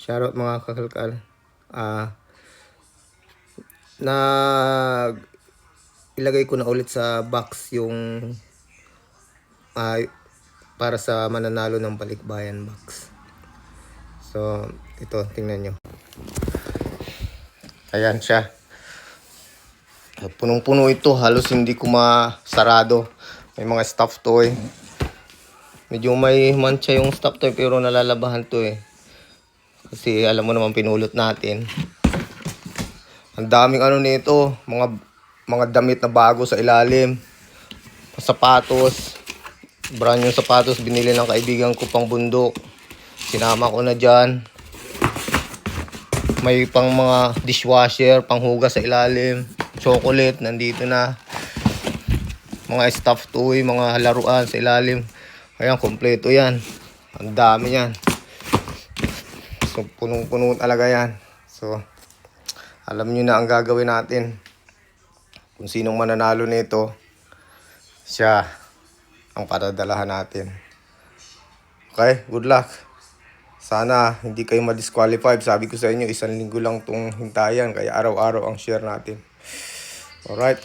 Shoutout mga kakalkal. Na ilagay ko na ulit sa box yung para sa mananalo ng balikbayan box. So, ito, tingnan nyo. Ayan siya. Punong-puno ito. Halos hindi ko masarado. May mga stuffed toy. Medyo may mancha yung stuffed toy pero nalalabahan to eh. Kasi alam mo naman pinulot natin. Ang daming ano nito. Mga damit na bago sa ilalim. Sapatos. Brand new sapatos. Binili ng kaibigan ko pang bundok. Sinama ko na dyan. May pang mga dishwasher, panghugas sa ilalim. Chocolate, nandito na. Mga stuffed toy, mga laruan sa ilalim. Ayan, kompleto yan. Ang dami yan. So, punong-puno talaga yan. So, alam nyo na ang gagawin natin. Kung sinong mananalo nito, siya ang paradalahan natin. Okay, good luck. Sana hindi kayo ma-disqualified. Sabi ko sa inyo, 1 linggo lang itong hintayan. Kaya araw-araw ang share natin. Alright.